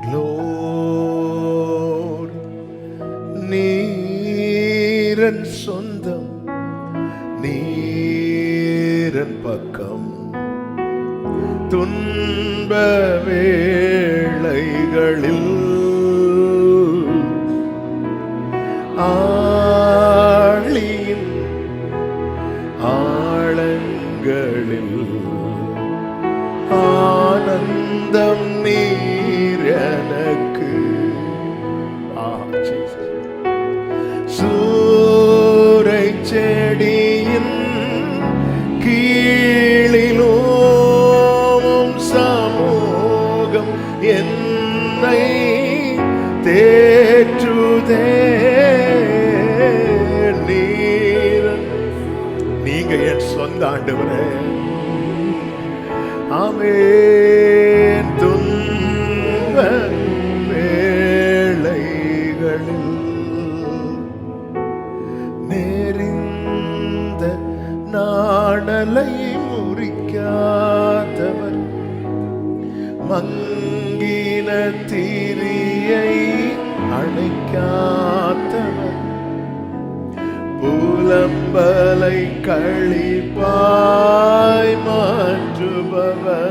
Glory, நீரன் சொந்தம், நீரன் பக்கம், துன்ப வேளைகளில் ஆழியின் ஆழங்களில் ஆனந்தம் நீர் எனக்கு. சூரை செடியின் கீழிலும் சமூகம் என்னை தேற்றுதே. நீங்க என் சொந்த ஆண்டவரே. ஆமென். துன்ப வேளைகளில் நெறிந்த நாணலை முறிக்காதவர், மங்கின திரியை அணைக்காதவர், புலம்பலை களிப்பாய் மாற்றுபவர்,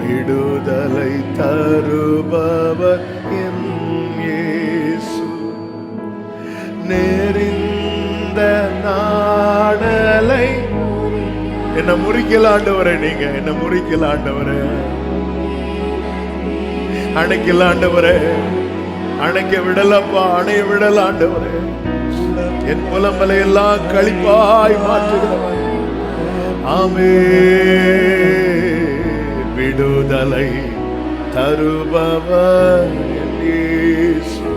விடுதலை தருபவர் என் இயேசு. நெறிந்த நாடலை என்ன முறிக்கல ஆண்டவரே. நீங்க என்ன முறிக்கல ஆண்டவரே, அணைக்கல ஆண்டவரே, அணைக்க விடலப்பா, அணைய விடல ஆண்டவரே. என் புலம்பலை எல்லாம் களிப்பாய் மாற்றுகிறவர். ஆமென். விடுதலை தருபவர் இயேசு.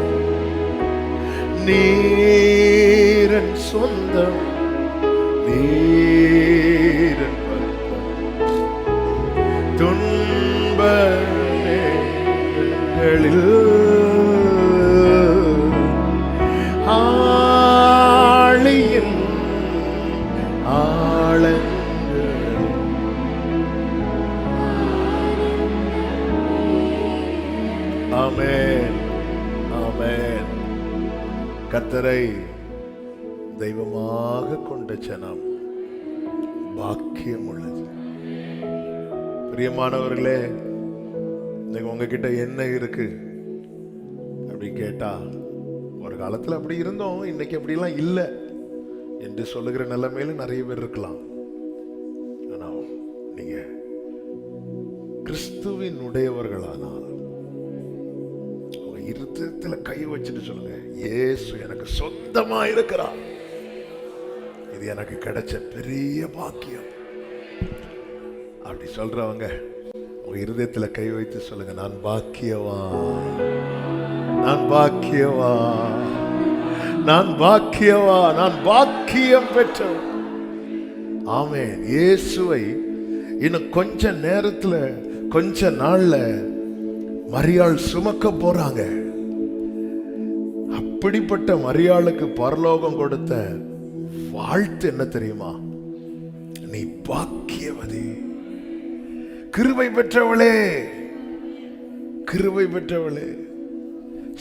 நீரன் சொந்தம், நீரன் பக்கம், துன்ப வேளைகளில் ஆழியின் ஆழங்கள். ஆமென், ஆமென். கர்த்தரை தெய்வமாக கொண்ட ஜனம் பாக்கியம் உள்ளது. பிரியமானவர்களே, உங்ககிட்ட என்ன இருக்கு அப்படி கேட்டா, ஒரு காலத்துல அப்படி இருந்தோம், இன்னைக்கு அப்படிலாம் இல்லை என்று சொல்லுகிற நிலைமையில நிறைய பேர் இருக்கலாம். ஆனா நீங்க கிறிஸ்துவின் உடையவர்களானால் உங்க இருதயத்துல கை வச்சுட்டு சொல்லுங்க, இயேசு எனக்கு சொந்தமா இருக்கிறார். இது எனக்கு கிடைச்ச பெரிய பாக்கியம். அப்படி சொல்றவங்க உங்க இருதயத்துல கை வைத்து சொல்லுங்க, நான் பாக்கியவான், நான் பாக்கியவான், நான் பாக்கியவான், நான் பாக்கியம் பெற்றவன். ஆமென். இயேசுவை இன்னும் கொஞ்ச நேரத்துல, கொஞ்ச நாள்ல மரியாள் சுமக்க போறாங்க. அப்படிப்பட்ட மரியாளுக்கு பரலோகம் கொடுத்த வாழ்த்து என்ன தெரியுமா? நீ பாக்கியவதி, கிருபை பெற்றவளே, கிருபை பெற்றவளே,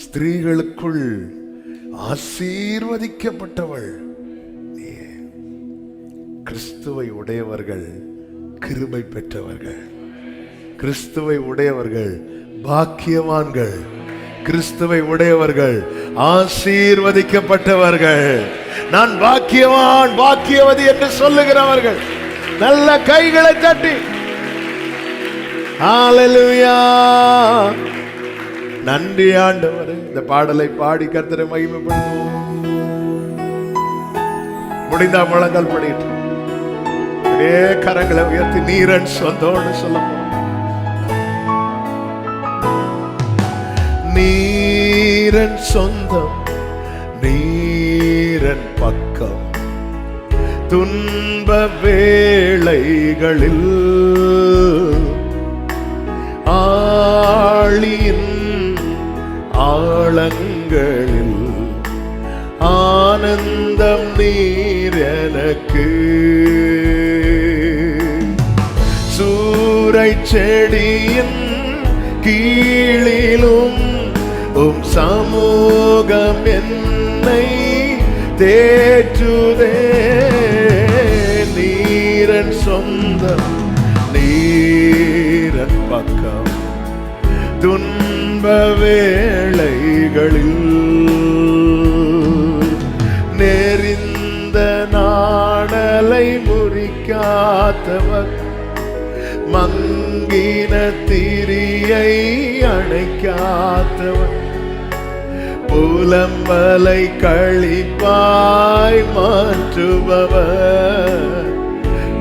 ஸ்திரீகளுக்குள் ஆசீர்வதிக்கப்பட்டவள் நீ. கிறிஸ்துவை உடையவர்கள் கிருபை பெற்றவர்கள், கிறிஸ்துவை உடையவர்கள் பாக்கியவான்கள், கிறிஸ்துவை உடையவர்கள் ஆசீர்வதிக்கப்பட்டவர்கள். நான் பாக்கியவான், பாக்கியவதி என்று சொல்லுகிறவர்கள் நல்ல கைகளை தட்டி ஹல்லேலூயா. நன்றி ஆண்டவரே. இந்த பாடலை பாடி கர்த்தரை மகிமைப்படுத்துவோம். முடிந்தா முழங்கால் படிட்டு கரங்களை உயர்த்தி நீரன் சொந்தோடு சொல்ல போறோம். நீரன் சொந்தம், நீரன் பக்கம், துன்ப வேளைகளில் ஆழியின் ஆழங்களில் ஆனந்தம் நீர் எனக்கு. சூரை செடியின் கீழிலும் சமூகம் என்னை தேற்றுதே. நீரன் சொந்தம் நீரன் பக்கம் துன்ப வேளைகளில் நெறிந்த நாணலை முறிக்காதவர் மங்கின திரியை அணைக்காதவர் புலம்பலை களிப்பாய் மாற்றுபவர்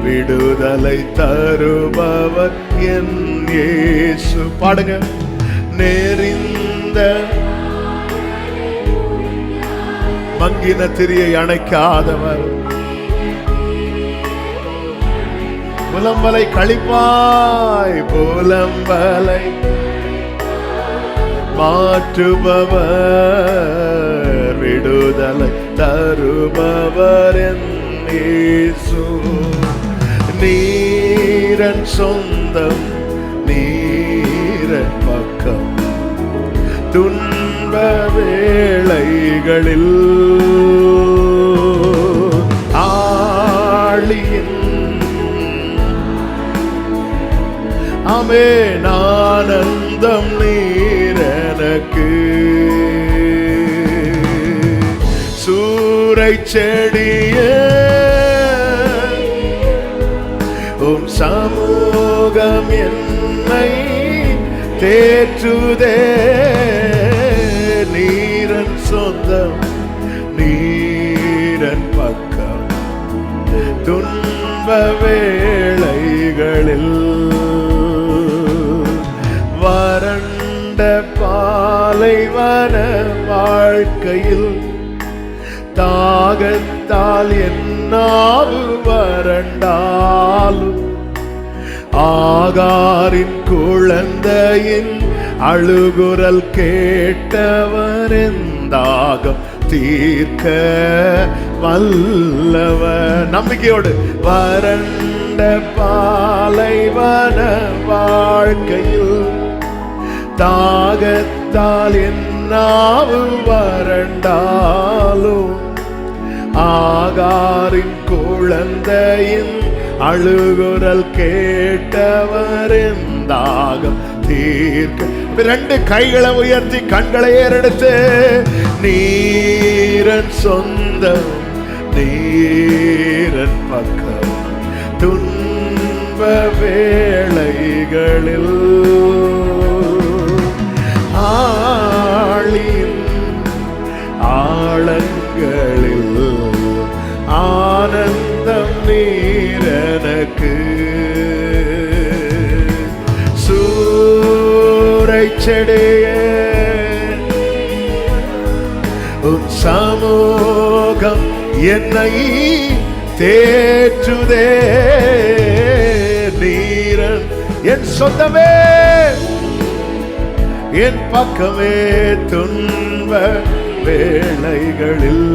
விடுதலை தருபவர் என் இயேசு. பாடுங்க. நெறிந்த மங்கின திரியை அணைக்காதவர் புலம்பலை களிப்பாய் புலம்பலை மாற்றுபவர் விடுதலை தருபவர் என் இயேசு. நீரன் சொந்தம் நீரன் பக்கம் துன்ப வேளைகளில் ஆழியின் ஆமென் ஆனந்தம் நீரனக்கு. சூரை செடியே சமூகம் என்னை தேற்றுதே. நீரன் சொந்தம் நீரன் பக்கம் துன்ப வேளைகளில் வறண்ட பாலைவன வாழ்க்கையில் தாகத்தால் என்னாவு வறண்டாலும் ஆகாரின் குழந்தையின் அழுகுரல் கேட்டவர் எந்தாகம் தீர்க்க வல்லவர். நம்பிக்கையோடு வறண்ட பாலைவன வாழ்க்கையில் தாகத்தால் என்னாவு வறண்டாலும் ஆகாரின் குழந்தையின் அழுகுரல் கேட்டவர் தாகம் தீர்க்க. இரண்டு கைகளை உயர்த்தி கண்களை ஏறெடுத்து நீரன் சொந்தம் நீரன் பக்கம் துன்ப வேளைகளில் ஆழின் ஆழங்களில் ஆனந்தம் நீரனக்கு. சூரை செடியே சமூகம் என்னை தேற்றுதே. நீரன் என் சொந்தமே என் பக்கமே துன்ப வேளைகளில்